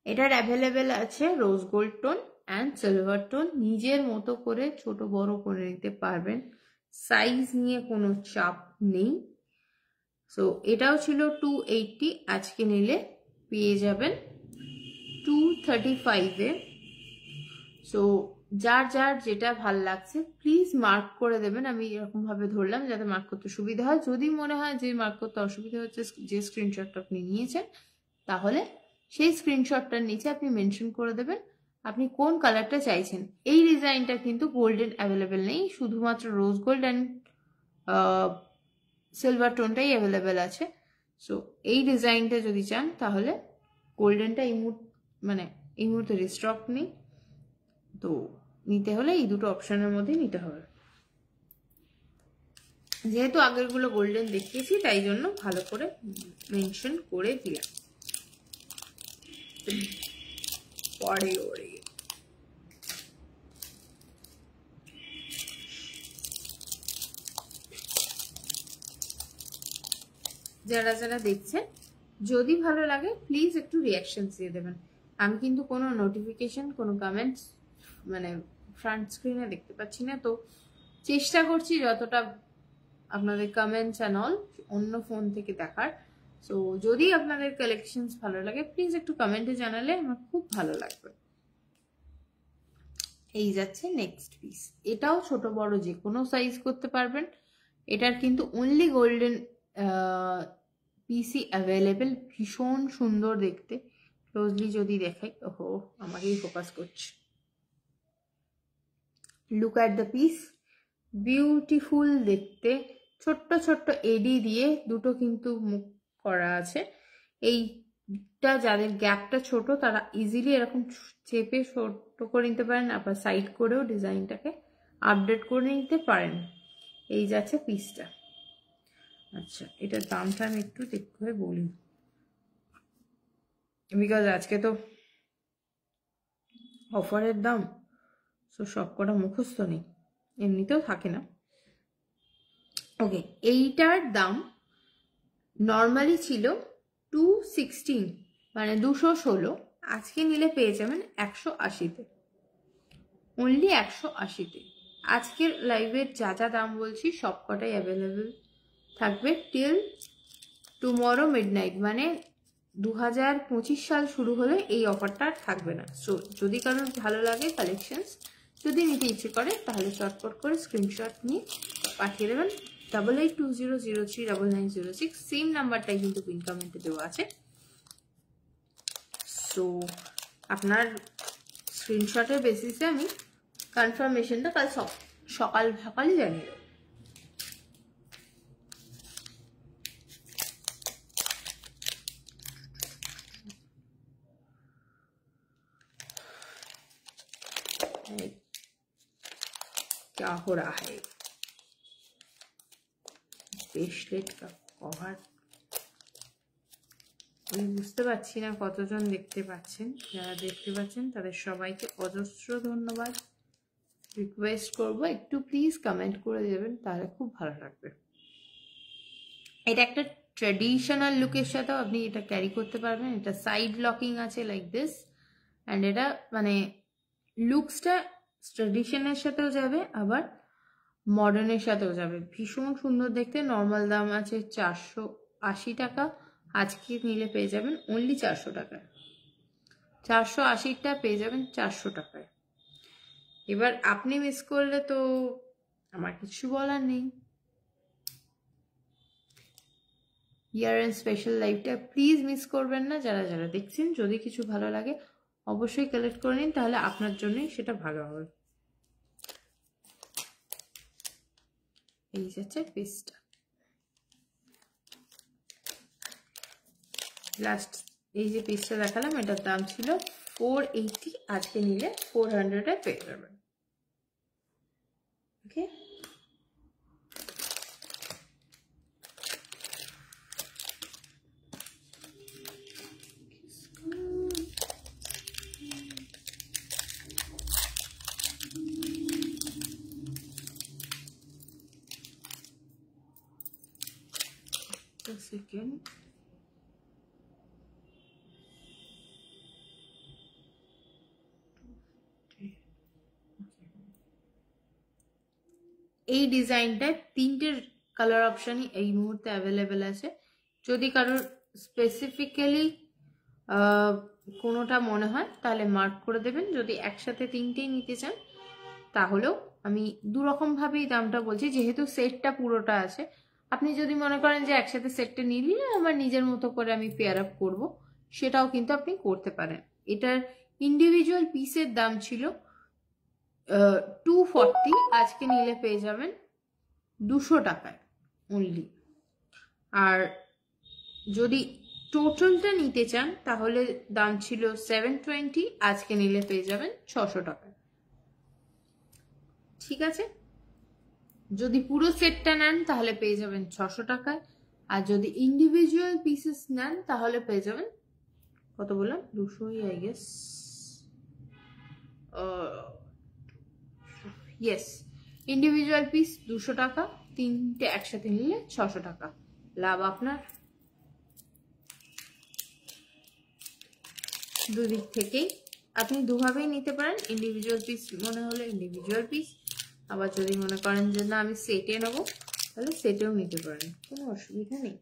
এটার অ্যাভেলেবেল আছে rose gold tone and silver tone, নিজের মতো করে ছোট বড় করে নিতে পারবেন, সাইজ নিয়ে কোনো চাপ নেই। সো এটাও ছিল 280, আজকে নিলে পেয়ে যাবেন 235-এ। সো যার যার যেটা ভাল লাগছে প্লিজ মার্ক করে দেবেন, আমি এরকমভাবে ধরলাম যাতে মার্ক করতে সুবিধা হয়। যদি মনে হয় যে মার্ক করতে অসুবিধা হচ্ছে, যে স্ক্রিনশটটা আপনি নিয়েছেন, তাহলে সেই স্ক্রিনশটটার নিচে আপনি মেনশন করে দেবেন আপনি কোন কালারটা চাইছেন। এই ডিজাইনটা কিন্তু গোল্ডেন অ্যাভেলেবেল নেই, শুধুমাত্র রোজ গোল্ড অ্যান্ড সিলভার টোনটাই অ্যাভেলেবেল আছে। সো এই ডিজাইনটা যদি চান তাহলে গোল্ডেনটা এই মুহূর্তে রিস্টক নেই, তো নিতে হলে এই দুটো অপশনের মধ্যে নিতে হবে। যেহেতু আগেরগুলো গোল্ডেন দেখিয়েছি তাই জন্য ভালো করে মেনশন করে দিলাম। পরে ওরে যারা যারা দেখছেন, যদি ভালো লাগে প্লিজ একটু রিয়াকশন দিয়ে দেবেন। আমি কিন্তু কোনো নোটিফিকেশন, কোনো কমেন্টস ফ্রন্ট স্ক্রিনে দেখতে পাচ্ছি না, তো চেষ্টা করছি যতটা আপনাদের কমেন্টস অ্যান্ড অল অন্য ফোন থেকে দেখার। সো যদি আপনাদের কালেকশনস ভালো লাগে প্লিজ একটু কমেন্টে জানালে আমার খুব ভালো লাগবে। এই যাচ্ছে নেক্সট পিস, এটাও ছোট বড় যে কোনো সাইজ করতে পারবেন। এটার কিন্তু অনলি গোল্ডেন পিসি অ্যাভেলেবেল, ভীষণ সুন্দর দেখতে। ক্লোজলি যদি দেখাই, ওহো আমাকেই ফোকাস করছে, look at the piece, beautiful দেখতে। ছোট্ট ছোট্ট এডি দিয়ে দুটো কিন্তু মুখ করা আছে। এইটা যাদের গ্যাপটা ছোট তারা ইজিলি এরকম চেপে ছোট করে নিতে পারেন, আবার সাইড করেও ডিজাইনটাকে আপডেট করে নিতে পারেন। এই যাচ্ছে পিসটা। আচ্ছা, এটার দামটা আমি একটু ঠিক করে বলি, বিকজ আজকে তো অফারের দাম, সো সব কটা মুখস্থ নেই, এমনিতেও থাকে না। ওকে, এইটার দাম নর্মালি ছিল 216, মানে 216, আজকে নিলে পেয়ে যাবেন 180-তে, অনলি 180-তে। আজকের লাইভের যা যা দাম বলছি সব কটাই অ্যাভেলেবেল থাকবে টিল টুমরো মিডনাইট, মানে 2025 সাল শুরু হলে এই অফারটা আর থাকবে না। সো যদি কারোর ভালো লাগে কালেকশনস, যদি নিতে ইচ্ছে করে তাহলে চটপট করে স্ক্রিনশট নিয়ে পাঠিয়ে দেবেন 8820039906, সেম নাম্বারটাই কিন্তু পিন কমেন্টে দেওয়া আছে। সো আপনার স্ক্রিনশটের বেসিসে আমি কনফার্মেশনটা কাল সকালই জানিয়ে দেবো। हो रहा है। ब्रेसलेट का कवर আমি বুঝতে পারছি না কতজন দেখতে পাচ্ছেন, যারা দেখতে পাচ্ছেন তাদের সবাইকে অজস্র ধন্যবাদ। রিকোয়েস্ট করব একটু প্লিজ কমেন্ট করে দেবেন, তাহলে খুব ভালো লাগবে। এটা একটা ট্র্যাডিশনাল লুকের সাথেও আপনি এটা ক্যারি করতে পারবেন। এটা সাইড লকিং আছে লাইক দিস, অ্যান্ড এটা মানে লুকসটা ট্র্যাডিশনের সাথেও যাবে আবার মডার্নের সাথেও যাবে। ভীষণ সুন্দর দেখতে। নর্মাল দাম আছে 480 টাকা, আজকে নিলে পেয়ে যাবেন অনলি 400 টাকায়। 480টা পেয়ে যাবেন 400 টাকায়। এবার আপনি মিস করলে তো আমার কিছু বলার নেই। ইয়ার এন্ড স্পেশাল লাইভটা প্লিজ মিস করবেন না। যারা যারা দেখছেন, যদি কিছু ভালো লাগে অবশ্যই কালেক্ট করে নিন, তাহলে আপনার জন্যই সেটা ভালো হবে। এই যাচ্ছে পিসটা। লাস্ট এই যে পিসটা দেখালাম, এটার দাম ছিল 480, আজকে নিলে 400-এ পেয়ে যাবেন। ওকে, সেকেন্ড এই ডিজাইনটায় 3টে কালার অপশনই এই মুহূর্তে অ্যাভেলেবেল আছে। যদি কারোর স্পেসিফিক্যালি কোনোটা মনে হয় তাহলে মার্ক করে দেবেন। যদি একসাথে 3টেই নিতে চান তাহলেও আমি দুরকমভাবেই দামটা বলছি, যেহেতু সেটটা পুরোটা আছে। আপনি যদি মনে করেন যে একসাথে সেটটা নিলে আমার নিজের মতো করে আমি পেয়ার আপ করবো, সেটাও কিন্তু আপনি করতে পারেন। এটার ইন্ডিভিজুয়াল পিসের দাম ছিল 240, আজকে নিলে পেয়ে যাবেন 200 টাকায় অনলি। আর যদি টোটালটা নিতে চান তাহলে দাম ছিল 720, আজকে নিলে পেয়ে যাবেন 600 টাকায়। ঠিক আছে, যদি পুরো সেটটা নেন তাহলে পেয়ে যাবেন 600 টাকায়, আর যদি ইন্ডিভিজুয়াল পিসেস নেন তাহলে পেয়ে যাবেন কত বললাম, 200ই I guess, yes, individual piece 200 টাকা, 3টে একসাথে নিলে 600 টাকা। লাভ আপনার দুদিক থেকেই। আপনি দুভাবেই নিতে পারেন, ইন্ডিভিজুয়াল পিস মনে হলে ইন্ডিভিজুয়াল পিস, আবার যদি মনে করেন যে না আমি সেটে নেবো তাহলে সেটেও নিতে পারেন, কোনো অসুবিধা নেই।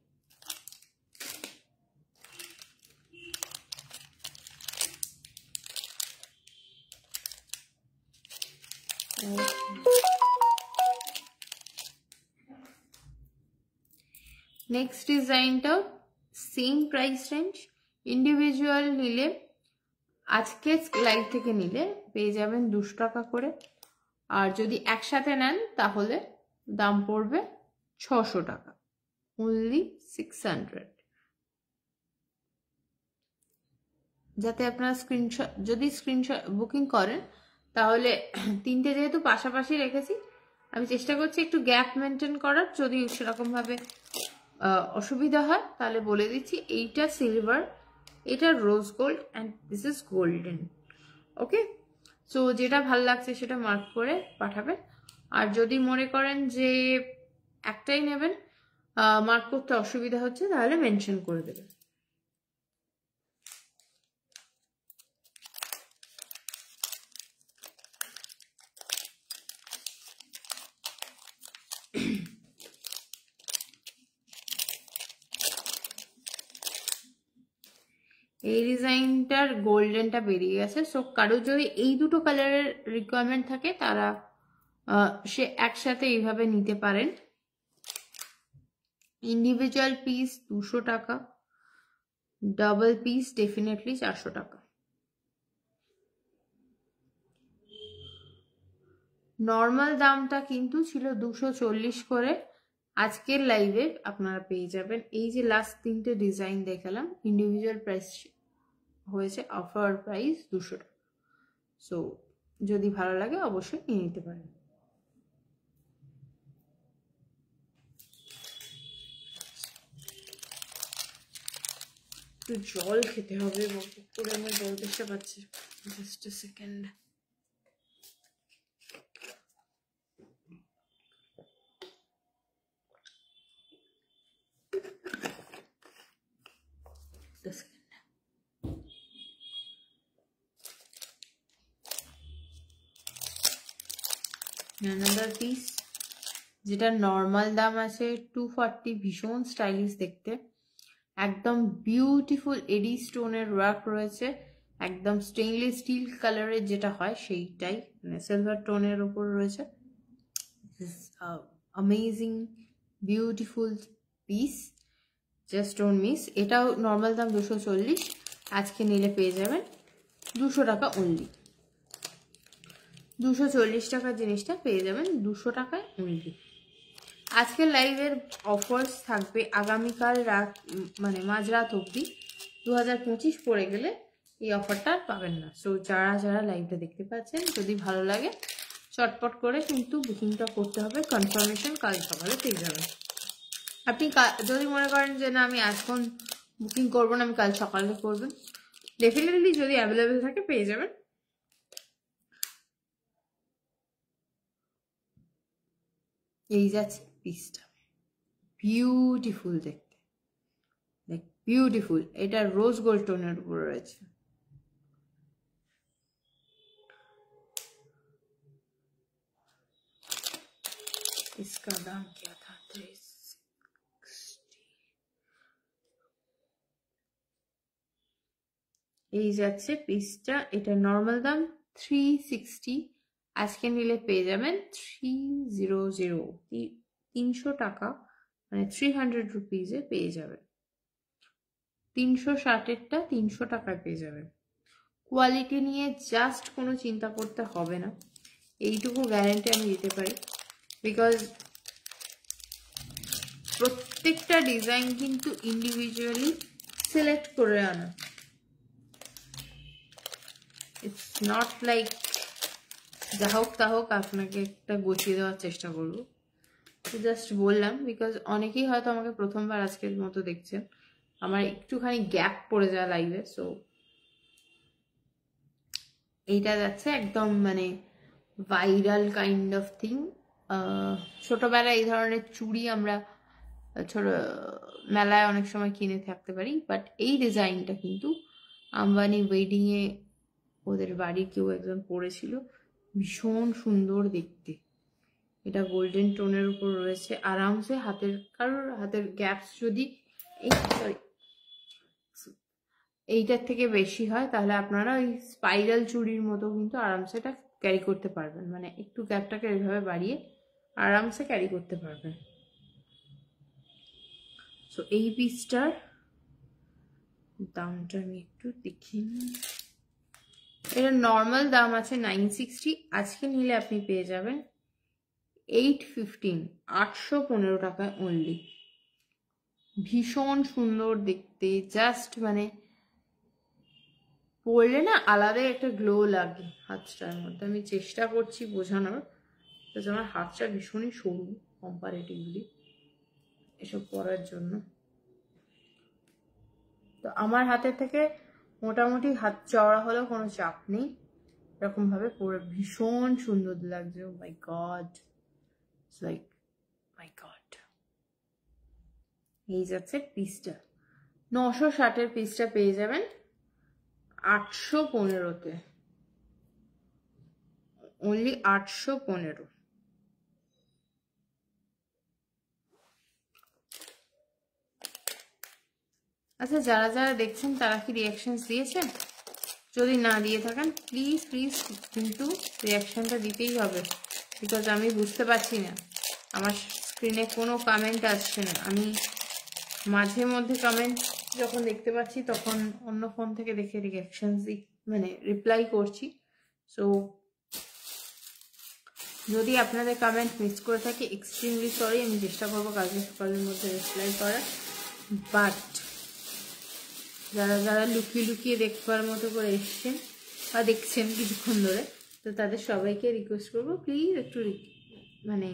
নেক্সট ডিজাইনটাও সেম প্রাইস রেঞ্জ। ইন্ডিভিজুয়াল নিলে আজকে লাইভ থেকে নিলে পেয়ে যাবেন 200 টাকা করে, আর যদি একসাথে নেন তাহলে দাম পড়বে 600 টাকা, অনলি 600। যাতে আপনারা স্ক্রিনশট, যদি স্ক্রিনশট বুকিং করেন তাহলে 3টে যেহেতু পাশাপাশি রেখেছি, আমি চেষ্টা করছি একটু গ্যাপ মেনটেন করার। যদি সেরকমভাবে অসুবিধা হয় তাহলে বলে দিচ্ছি, এইটা সিলভার, এটা রোজ gold, and this is golden. Okay, so যেটা ভাল লাগছে সেটা মার্ক করে পাঠাবেন। আর যদি মনে করেন যে একটাই নেবেন, মার্ক করতে অসুবিধা হচ্ছে, তাহলে মেনশন করে দেবেন। এই ডিজাইনটার গোল্ডেনটা বেরিয়ে গেছে, সো কারো যদি এই দুটো কালারের রিকোয়ারমেন্ট থাকে তারা সে একসাথে এইভাবে নিতে পারেন। ইন্ডিভিজুয়াল পিস 200 টাকা, ডাবল পিস ডেফিনেটলি 400 টাকা। নর্মাল দামটা কিন্তু ছিল 240 করে, আজকের লাইভে আপনারা পেয়ে যাবেন এই যে লাস্ট 3টে ডিজাইন দেখালাম, ইন্ডিভিজুয়াল প্রাইস হয়েছে অফার প্রাইস 200 টাকা। সো যদি ভালো লাগে অবশ্যই নিয়ে নিতে পারেন। একটু জল খেতে হবে, করে আমার জল তেষ্টা পাচ্ছে। জাস্ট আ সেকেন্ড। another piece যেটা নর্মাল দাম আছে 240, ভীষণ স্টাইলিশ দেখতে, একদম বিউটিফুল এডি স্টোনের ওয়ার্ক রয়েছে, একদম স্টেইনলেস স্টিল কালারের যেটা হয় সেইটাই, মানে সিলভার টোনের উপর রয়েছে। Amazing beautiful piece, just don't miss. এটাও নর্মাল দাম 240, আজকে নিলে পেয়ে যাবেন 200 টাকা অনলি। 240 টাকার জিনিসটা পেয়ে যাবেন 200 টাকায় অনলি। আজকের লাইভের অফার্স থাকবে আগামীকাল রাত, মানে মাঝরাত অবধি। 2025 পড়ে গেলে এই অফারটা পাবেন না। সো যারা যারা লাইভটা দেখতে পাচ্ছেন, যদি ভালো লাগে চটপট করে কিন্তু বুকিংটা করতে হবে, কনফার্মেশন কাল সকালে পেয়ে যাবেন। আপনি যদি মনে করেন যে না আমি এখন বুকিং করবো না, আমি কাল সকালে করবেন, ডেফিনেটলি যদি অ্যাভেলেবেল থাকে পেয়ে যাবেন। এই যাচ্ছে পিসটা, বিউটিফুল দেখতে, বিউটিফুল। এটা রোজ গোল্ড টোনের উপর রয়েছে। इसका दाम क्या था? 360। এই যাচ্ছে পিসটা, এটা নর্মাল দাম 360, আজকে নিলে পেয়ে যাবেন 300, 300 টাকা, মানে 300 রুপিজে পেয়ে যাবেন। 360-এরটা 300 টাকায় পেয়ে যাবেন। কোয়ালিটি নিয়ে জাস্ট কোনো চিন্তা করতে হবে না, এইটুকু গ্যারান্টি আমি দিতে পারি, বিকজ প্রত্যেকটা ডিজাইন কিন্তু ইন্ডিভিজুয়ালি সিলেক্ট করে আনা। ইটস নট লাইক যা হোক তা হোক আপনাকে একটা গুছিয়ে দেওয়ার চেষ্টা করবো, তো জাস্ট বললাম বিকজ অনেকেই হয়তো আমাকে প্রথমবার আজকের মতো দেখছেন, আমার একটুখানি গ্যাপ পড়ে যায় লাইভে। সো এইটা যাচ্ছে একদম মানে ভাইরাল কাইন্ড অফ থিং। ছোটবেলায় এই ধরনের চুড়ি আমরা ছোট মেলায় অনেক সময় কিনে থাকতে পারি, বাট এই ডিজাইনটা কিন্তু আম্বানি ওয়েডিংয়ে ওদের বাড়ির কেউ একজন পরেছিল, ভীষণ সুন্দর দেখতে। এটা গোল্ডেন টোনের উপর রয়েছে, আরামসে হাতের কারোর হাতের গ্যাপস যদি এইটার থেকে বেশি হয় তাহলে আপনারা ওই স্পাইরাল চুড়ির মতো কিন্তু আরামসে এটা ক্যারি করতে পারবেন, মানে একটু গ্যাপটাকে এইভাবে বাড়িয়ে আরামসে ক্যারি করতে পারবেন। সো এই পিসটার দামটা আমি একটু দেখি, এটা নর্মাল দাম আছে 960, আজকে নিলে আপনি পেয়ে যাবেন 815, 815 টাকায় অনলি। ভীষণ সুন্দর দেখতে, জাস্ট মানে পরলে না আলাদাই একটা গ্লো লাগে হাতটার মধ্যে। আমি চেষ্টা করছি বোঝানোর, আমার হাতটা ভীষণই সরু কম্পারেটিভলি এসব পরার জন্য। তো আমার হাতের থেকে মোটামুটি হাত চওড়া হলেও কোনো চাপ নেই, এরকম ভাবে পরে ভীষণ সুন্দর লাগছে। Oh my god, it's like my god. এই যাচ্ছে পিসটা, 960-এর পিসটা পেয়ে যাবেন 815-তে, অনলি 815। আচ্ছা, যারা যারা দেখছেন তারা কি রিয়াকশন দিয়েছেন? যদি না দিয়ে থাকেন প্লিজ প্লিজ কিন্তু রিয়াকশনটা দিতেই হবে, বিকজ আমি বুঝতে পারছি না, আমার স্ক্রিনে কোনো কমেন্ট আসছে না। আমি মাঝে মধ্যে কমেন্ট যখন দেখতে পাচ্ছি তখন অন্য ফোন থেকে দেখে রিয়াকশন দিই, মানে রিপ্লাই করছি। সো যদি আপনাদের কমেন্ট মিস করে থাকি এক্সট্রিমলি সরি, আমি চেষ্টা করবো কালকে সকালের মধ্যে রিপ্লাই করার। বাট যারা যারা লুকিয়ে লুকিয়ে দেখবার মতো করে এসছেন বা দেখছেন কিছুক্ষণ ধরে, তো তাদের সবাইকে রিকোয়েস্ট করবো প্লিজ একটু মানে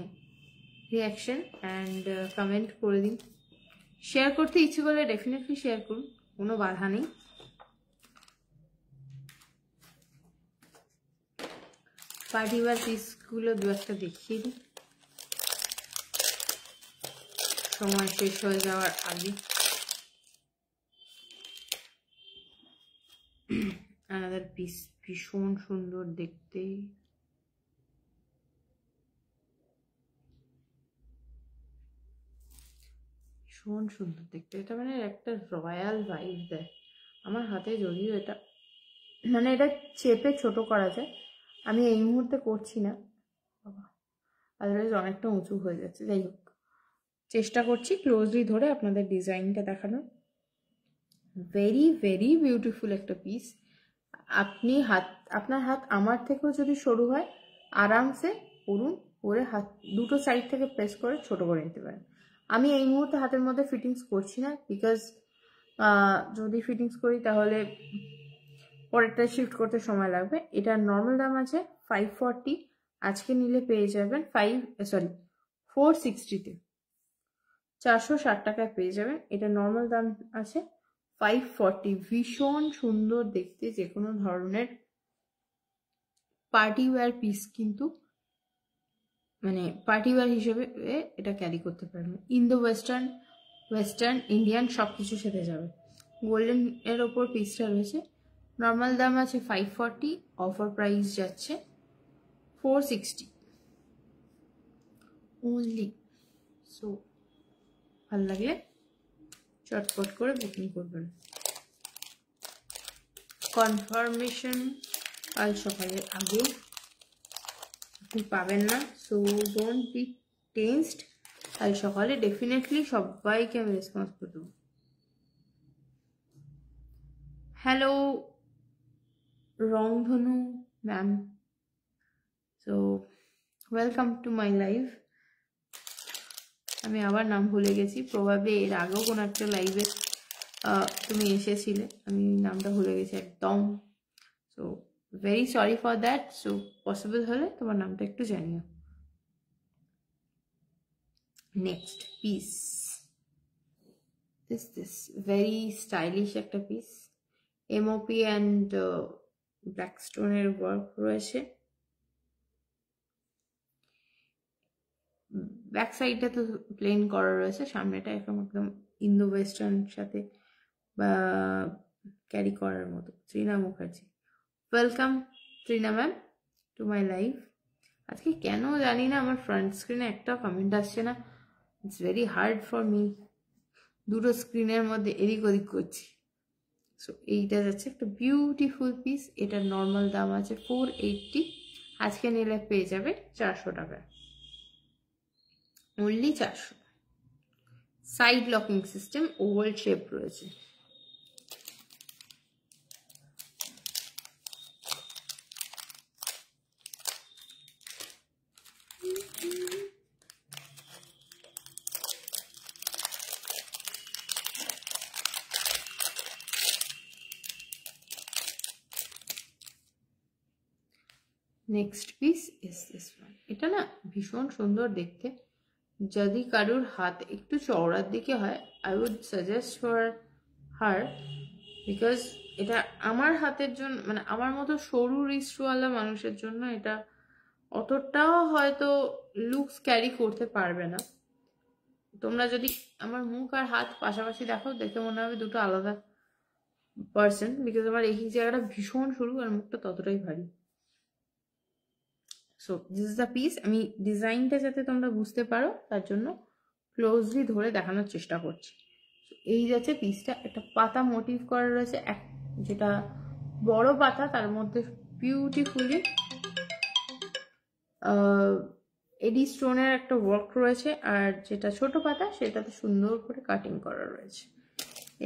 রিয়াকশন অ্যান্ড কমেন্ট করে দিন। শেয়ার করতে ইচ্ছে করলে ডেফিনেটলি শেয়ার করুন, কোনো বাধা নেই। পার্টি ওয়্যার পিসগুলো দু একটা দেখিয়ে দিই সময় শেষ হয়ে যাওয়ার আগে। আনাদার পিস, ভীষণ সুন্দর দেখতে। ভীষণ সুন্দর দেখতে, এটা মানে একটা রয়্যাল ভাইব দেয় আমার হাতে। যদিও এটা মানে এটা চেপে ছোট করা যায়, আমি এই মুহূর্তে করছি না বাবা, আদারওয়াইজ অনেকটা উঁচু হয়ে যাচ্ছে। যাই হোক, চেষ্টা করছি ক্লোজলি ধরে আপনাদের ডিজাইনটা দেখানোর। ভেরি ভেরি বিউটিফুল একটা পিস। আপনি আপনার হাত আমার থেকেও যদি সরু হয় আরামসে পরুন, পরে হাত দুটো সাইড থেকে প্রেস করে ছোট করে নিতে পারেন। আমি এই মুহূর্তে হাতের মধ্যে ফিটিংস করছি না, বিকজ যদি ফিটিংস করি তাহলে পরেরটা শিফট করতে সময় লাগবে। এটার নর্মাল দাম আছে 540, আজকে নিলে পেয়ে যাবেন 460-তে, 460 টাকায় পেয়ে যাবেন। এটা নর্মাল দাম আছে 540। ভীষণ সুন্দর দেখতে, যে কোনো ধরনের পার্টি ওয়্যার পিস কিন্তু মানে পার্টি ওয়্যার হিসেবে এটা ক্যারি করতে পারবেন। ইন্দো ওয়েস্টার্ন ইন্ডিয়ান সব কিছুর সাথে যাবে। গোল্ডেন এর ওপর পিসটা রয়েছে, নর্মাল দাম আছে 540, অফার প্রাইস যাচ্ছে 460 ওনলি। সো ভালো লাগলে চটপট করে বুকিং করবেন। কনফার্মেশন কাল সকালের আগে আপনি পাবেন না, সো ডোন্ট বি টেন্সড। কাল সকালে ডেফিনেটলি সবাইকে আমি রেসপন্স করে দেবো। হ্যালো রংধনু ma'am, so welcome to my live. আমি আবার নাম ভুলে গেছি, প্রবাবলি এর আগেও কোনো একটা লাইভে তুমি এসেছিলে, আমি নামটা ভুলে গেছি একদম। So very sorry for that. So possible হলে তোমার নামটা একটু জানিও। Next piece, this very stylish একটা পিস, এমওপি অ্যান্ড ব্ল্যাকস্টোনের ওয়ার্ক রয়েছে। ব্যাক সাইডটা তো প্লেন করা রয়েছে, সামনেটা একদম ইন্দো ওয়েস্টার্ন সাথে ক্যারি করার মতো। Trina Mukherjee, welcome Trina ma'am to my live. আজকে কেন জানি না আমার ফ্রন্ট স্ক্রিনে একটা কমেন্ট আসছে না, it's very hard for me, দুটো স্ক্রিনের মধ্যে এদিক ওদিক করছি। সো এইটা যাচ্ছে একটা বিউটিফুল পিস, এটার নর্মাল দাম আছে 480, আজকে নিলে পেয়ে যাবে 400 টাকায়, only 400। Side locking system, oval shape রয়েছে। Next piece is this one. এটা না ভীষণ সুন্দর দেখতে, যদি কারোর হাত একটু চওড়ার দিকে হয় I would suggest for her, because এটা আমার হাতের জন্য মানে আমার মতো সরু রিস্টওয়ালা মানুষের জন্য এটা অতটাও হয়তো লুকস ক্যারি করতে পারবে না। তোমরা যদি আমার মুখ আর হাত পাশাপাশি দেখো, দেখে মনে হবে দুটো আলাদা পার্সন, বিকজ আমার এই জায়গাটা ভীষণ সরু আর মুখটা ততটাই ভারী। So this is the piece. আমি ডিজাইনটা যাতে তোমরা বুঝতে পারো তার জন্য ক্লোজলি ধরে দেখানোর চেষ্টা করছি। এই যাচ্ছে পিসটা, একটা পাতা মোটিভ করা রয়েছে, যেটা বড় পাতা তার মধ্যে বিউটিফুলি এডি স্টোনের একটা ওয়ার্ক রয়েছে, আর যেটা ছোট পাতা সেটাতে সুন্দর করে কাটিং করা রয়েছে।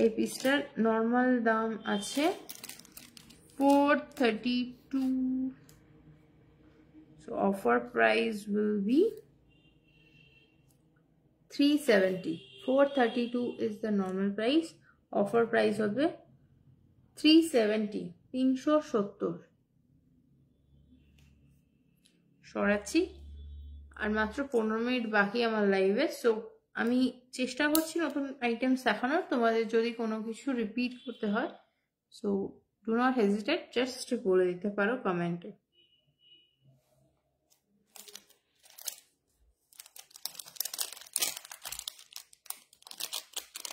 এই পিসটার নর্মাল দাম আছে 432, so offer price will be 370. 432 is the normal price, offer price হবে 370, 370। সরাচ্ছি, আর মাত্র 15 মিনিট বাকি আমার লাইভে। সো আমি চেষ্টা করছি নতুন আইটেমস দেখানোর, তোমাদের যদি কোনো কিছু রিপিট করতে হয় so do not hesitate, just বলে দিতে পারো কমেন্টে।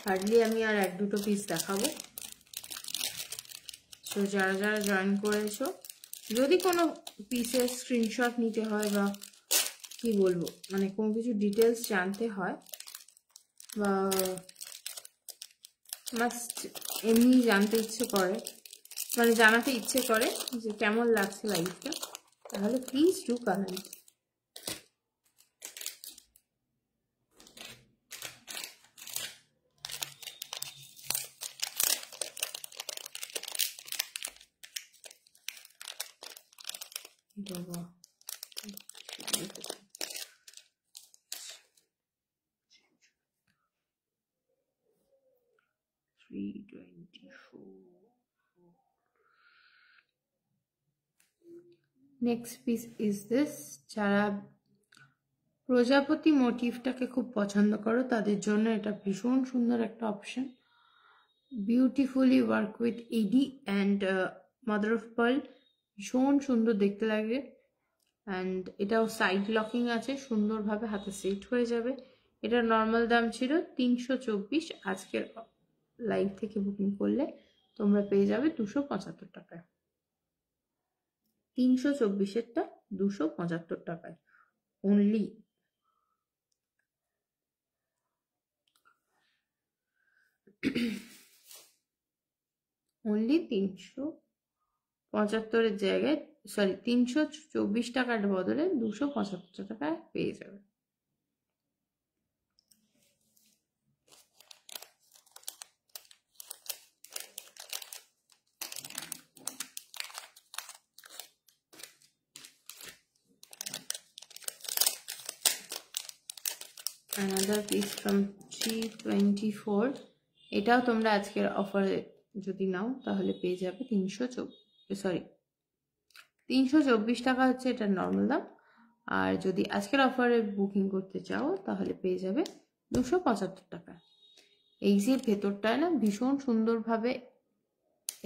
হার্ডলি আমি আর 1-2 পিস দেখাবো। সো যারা যারা জয়েন করেছো, যদি কোনো পিসের স্ক্রিনশট নিতে হয় বা কি বলবো মানে কোনো কিছু ডিটেলস জানতে হয় বা মাস্ট এমনি জানতে ইচ্ছে করে, মানে জানাতে ইচ্ছে করে যে কেমন লাগছে লাইফটা, তাহলে প্লিজ ডু কমেন্ট। বাবা 324। Next piece is this. যারা প্রজাপতি মোটিভটাকে খুব পছন্দ করো তাদের জন্য এটা ভীষণ সুন্দর একটা option. Beautifully work with AD and mother of pearl, ভীষণ সুন্দর দেখতে লাগে। অ্যান্ড এটাও সাইড লকিং আছে, সুন্দরভাবে হাতে সেট হয়ে যাবে। এটার নর্মাল দাম ছিল 324, আজকের লাইভ থেকে বুকিং করলে তোমরা পেয়ে যাবে 275 টাকায়। 324-এরটা 275 টাকায় অনলি। অনলি 375-এর জায়গায়, সরি 324 টাকার বদলে 275 টাকায় পেয়ে যাবে। another piece from 324, এটাও তোমরা আজকের অফারে যদি নাও তাহলে পেয়ে যাবে 324 টাকা হচ্ছে এটার নর্মাল দাম। আর যদি আজকের অফারে বুকিং করতে চাও তাহলে পেয়ে যাবে 275 টাকা। এই যে ভেতরটায় না ভীষণ সুন্দরভাবে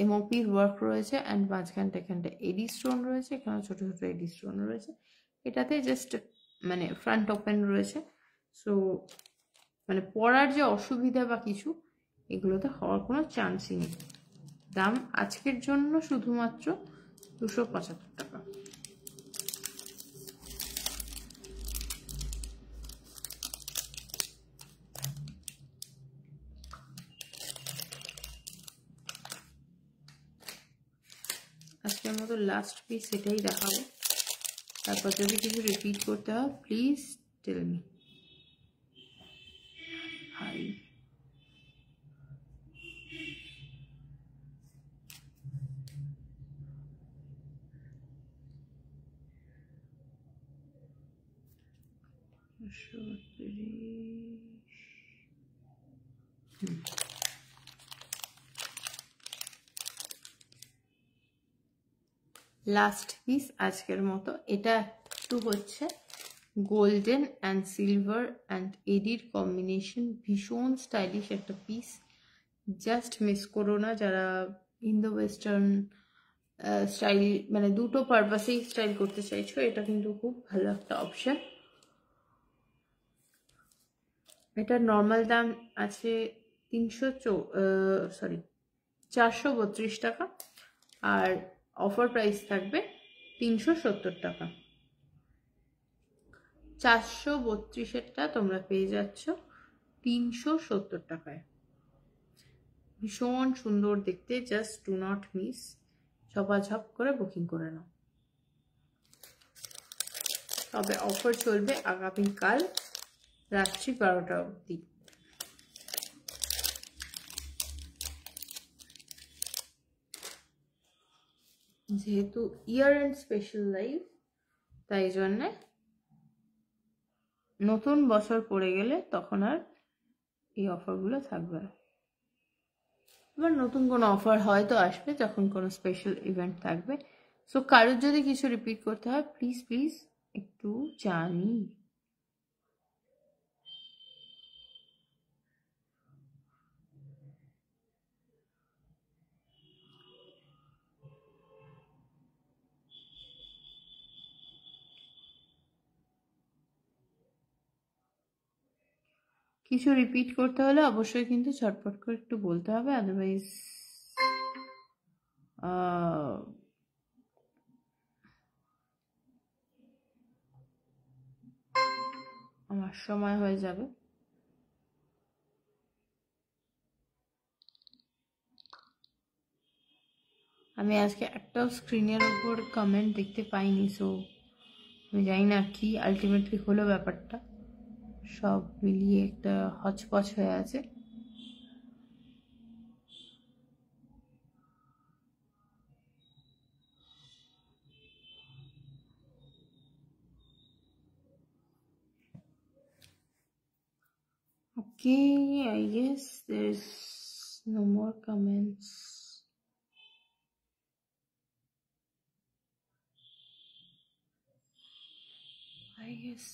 এমওপির ওয়ার্ক রয়েছে অ্যান্ড মাঝখানটা এখানটা এডি স্টোন রয়েছে, এখানে ছোট ছোট এডি স্টোন রয়েছে। এটাতে জাস্ট মানে ফ্রন্ট ওপেন রয়েছে। সো মানে পরার যে অসুবিধা বা কিছু এগুলোতে হওয়ার কোনো চান্সই নেই। দাম আজকের জন্য শুধুমাত্র 275 টাকা। আজকের মতো লাস্ট পিস এটাই দেখাবো, তারপর যদি কিছু রিপিট করতে হয় please tell me. Hi last piece আজকের মতো। এটা একটু হচ্ছে গোল্ডেন অ্যান্ড সিলভার অ্যান্ড এডির কম্বিনেশন, ভীষণ স্টাইলিশ একটা পিস, জাস্ট মিস করো না যারা ইন্দো ওয়েস্টার্ন স্টাইল মানে দুটো পারপাসেই স্টাইল করতে চাইছো, এটা কিন্তু খুব ভালো একটা অপশন। এটার নর্মাল দাম আছে 432 টাকা আর অফার প্রাইস থাকবে 370 টাকা। 432-এরটা তোমরা পেয়ে যাচ্ছ 370 টাকায়। ভীষণ সুন্দর দেখতে, জাস্ট ডু নট মিস, ঝপাঝপ করে বুকিং করে নাও। তবে অফার চলবে আগামীকাল রাত্রি 12টা অবধি। যেহেতু ইয়ার এন্ড স্পেশাল লাইভ তাই জন্যে নতুন বছর পড়ে গেলে তখন আর এই অফারগুলো থাকবে না। এবার নতুন কোনো অফার হয়তো আসবে যখন কোনো স্পেশাল ইভেন্ট থাকবে। সো কারোর যদি কিছু রিপিট করতে হয় প্লিজ প্লিজ একটু জানি। কিছু রিপিট করতে হলে অবশ্যই কিন্তু ঝটপট করে একটু বলতে হবে, আদারওয়াইজ আমার সময় হয়ে যাবে। আমি আজকে একটাও স্ক্রিনের উপর কমেন্ট দেখতে পাইনি, সো আমি জানি না কি আলটিমেটলি হলো ব্যাপারটা, সব মিলিয়ে একটা হচপচ হয়ে আছে। Okay, I guess there's no more comments. I guess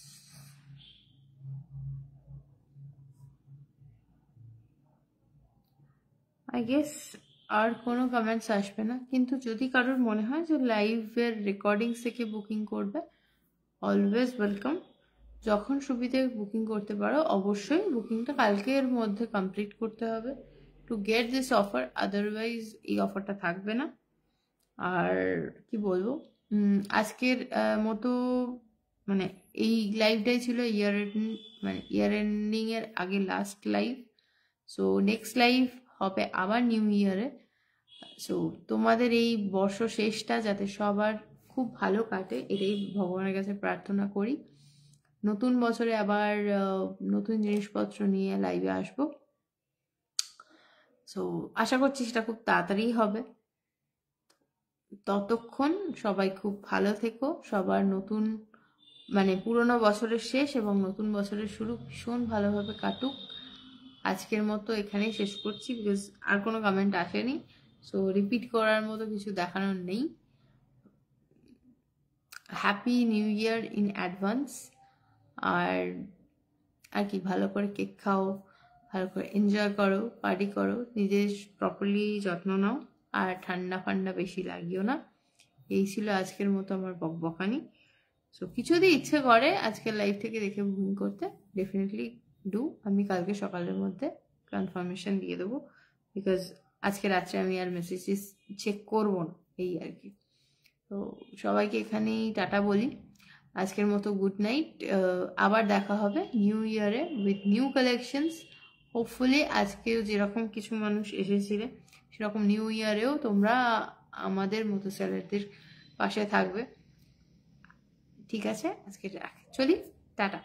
আর কোনো কমেন্টস আসবে না, কিন্তু যদি কারোর মনে হয় যে লাইভের রেকর্ডিংস থেকে বুকিং করবে, অলওয়েজ ওয়েলকাম। যখন সুবিধে বুকিং করতে পারো, অবশ্যই বুকিংটা কালকের মধ্যে কমপ্লিট করতে হবে to get this offer, otherwise এই অফারটা থাকবে না। আর কি বলবো, আজকের মতো মানে এই লাইভটাই ছিল ইয়ার এন্ডিং এর আগে last live. So next live হবে আবার নিউ ইয়ারে। সো তোমাদের এই বর্ষ শেষটা যাতে সবার খুব ভালো কাটে, এটাই ভগবানের কাছে প্রার্থনা করি। নতুন বছরে আবার নতুন জিনিসপত্র নিয়ে লাইভে আসবো। সো আশা করছি সেটা খুব তাড়াতাড়ি হবে। ততক্ষণ সবাই খুব ভালো থেকো, সবার নতুন পুরনো বছরের শেষ এবং নতুন বছরের শুরু ভীষণ ভালোভাবে কাটুক। আজকের মতো এখানেই শেষ করছি, বিকজ আর কোনো কমেন্ট আসেনি, সো রিপিট করার মতো কিছু দেখানোর নেই। Happy new year in advance. আর কি, ভালো করে কেক খাও, ভালো করে এনজয় করো, পার্টি করো, নিজের প্রপারলি যত্ন নাও, আর ঠান্ডা ফান্ডা বেশি লাগিও না। এই ছিল আজকের মতো আমার বকবকানি। সো কিছু যদি ইচ্ছে করে আজকের লাইভ থেকে দেখে বুকিং করতে, ডেফিনেটলি ডু। আমি কালকে সকালের মধ্যে কনফার্মেশন দিয়ে দেবো, বিকজ আজকে রাত্রে আমি আর মেসেজেস চেক করবো না, এই আর কি। তো সবাইকে এখানেই টাটা বলি, আজকের মতো গুড নাইট। আবার দেখা হবে নিউ ইয়ারে উইথ নিউ কালেকশনস। হোপফুলি আজকেও যেরকম কিছু মানুষ এসেছিলে, সেরকম নিউ ইয়ারেও তোমরা আমাদের মতো সেলারদের পাশে থাকবে। ঠিক আছে, আজকে চলি, টাটা।